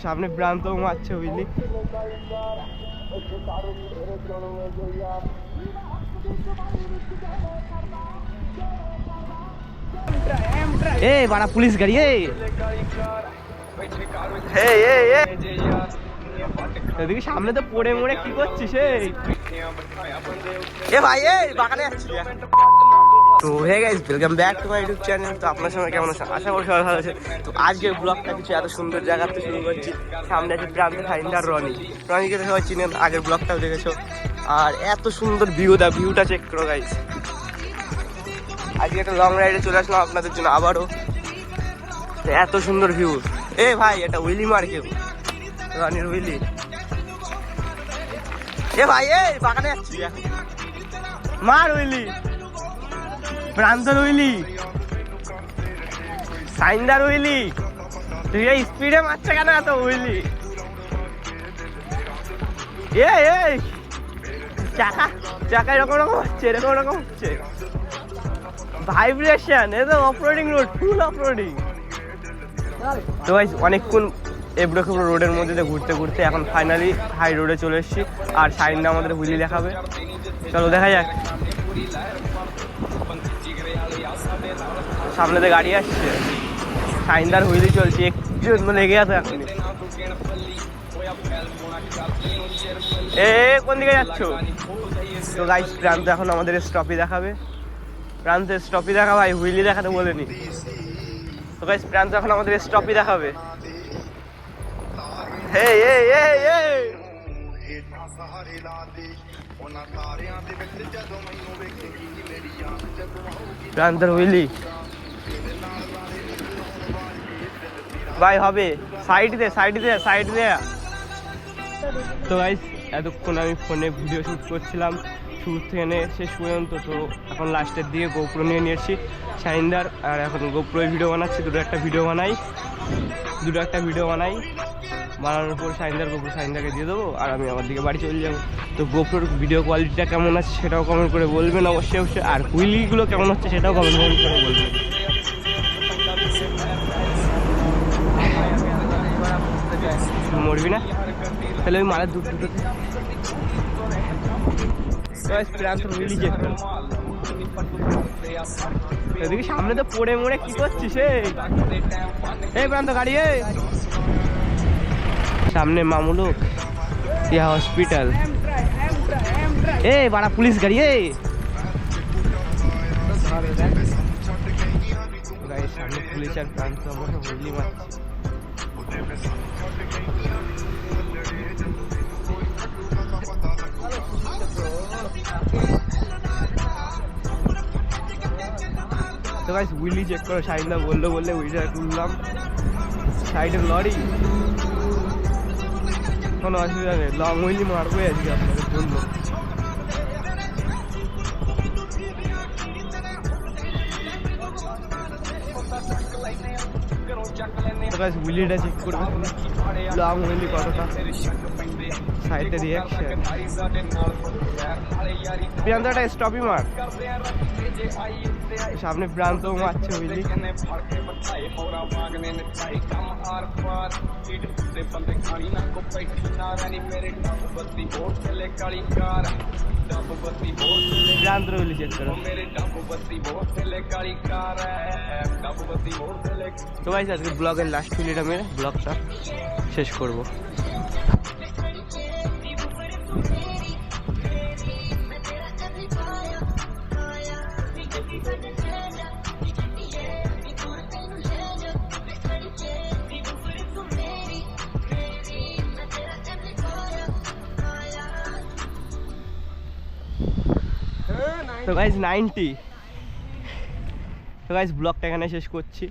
সামনে প্রান্ত মারছে বুঝলি। এই বাড়া পুলিশ গাড়ি। এদিকে সামনে তো পড়ে মরে কি করছিস? এ ভাই এই বাগানে যাচ্ছি। তো hey guys, welcome back to my YouTube channel. তো আপনার সঙ্গে কেমন আছেন? আশা করি সবাই ভালো আছে। তো আজকের ব্লগটা কিছু এত সুন্দর জায়গাতে শুরু করছি। সামনে আছে প্রান্তে ফাইন্ডার রনিকে তো সবাই চিনেন, আগের ব্লগটাও দেখেছো। আর এত সুন্দর ভিউটা চেক করো গাইস। আজকে একটা লং রাইডে চলে আসলাম আপনাদের জন্য আবারও। এত সুন্দর ভিউ। এ ভাই এটা উইলি মার কেউ, রনির উইলি। এ ভাই এই বাগানে যাচ্ছি, মার উইলি, প্রান্তর উইলি, সাইন্দার উইলি। তুই এই স্পিডে মারছে কেন এত উইলি? এই চাকা এরকম হচ্ছে ভাইব্রেশন। এ তো অফরোডিং রোড, ফুল অফরোডিং। তো ভাই অনেকক্ষণ এবড়ো খেবড়ো রোডের মধ্যে ঘুরতে ঘুরতে এখন ফাইনালি হাই রোডে চলে এসেছি। আর সাইনটা আমাদের হুইলি দেখাবে, চলো দেখা যাক। সামনেতে গাড়ি আসছে, সাইনদার হুইলি চলছে, একটু লেগে আছে এখন। কোন দিকে যাচ্ছ? তো গাইস প্রান্ত এখন আমাদের স্টপই দেখাবে। প্রান্তের স্টপই দেখা ভাই, হুইলি দেখাতে বলেনি। তো গাইস প্রান্ত এখন আমাদের স্টপই দেখাবে। প্রান্তর হুইলি ভাই হবে। সাইড দে। তো গাইস এতক্ষণ আমি ফোনে ভিডিও শ্যুট করছিলাম, শুরু থেকে শেষ পর্যন্ত। তো এখন লাস্টের দিকে গোপ্রো নিয়ে এসেছি শাইনদার। আর এখন গোপ্রোয় ভিডিও বানাচ্ছি, দুটো একটা ভিডিও বানাই। বানানোর পর সাইনদাকে দিয়ে দেবো আর আমি আমার দিকে বাড়ি চলে যাবো। তো গোপ্রোর ভিডিও কোয়ালিটিটা কেমন আছে সেটাও কমেন্ট করে বলবেন অবশ্যই। আর হুইলিগুলো কেমন হচ্ছে সেটাও কমেন্ট করে বলবেন। মরবি না তাহলে ওই মালের দুটোতে এদিকে সামনে তো পড়ে মরে কি করছিস? এই প্রান্ত গাড়ি, সামনে মামুলুক ইয়া হসপিটাল। বাড়া পুলিশ গাড়ি। সামনে পুলিশ আর প্রান্ত হুইলি মারছে। তো গাইস উইলি চেক করো, সাইডটা বললে উইলিটা তুললাম। সাইডের লরি, কোনো অসুবিধা নেই, লং উইলি মারবো আজকে আপনাদের জন্য। তো গাইস উইলিটা চেক করবে, লং উইলি কতটা। সাইডে রিয়াকশন, প্রান্তটা স্টপই মার। সামনে প্রান্ত মারছে উইলি। প্রান্ত উইলি চেক করো। তো গাইস আজকে ব্লগের লাস্ট উইলিটা মেরে ব্লগটা শেষ করবো। তো গাইস 90। তো গাইস ব্লগটা এখানে শেষ করছি।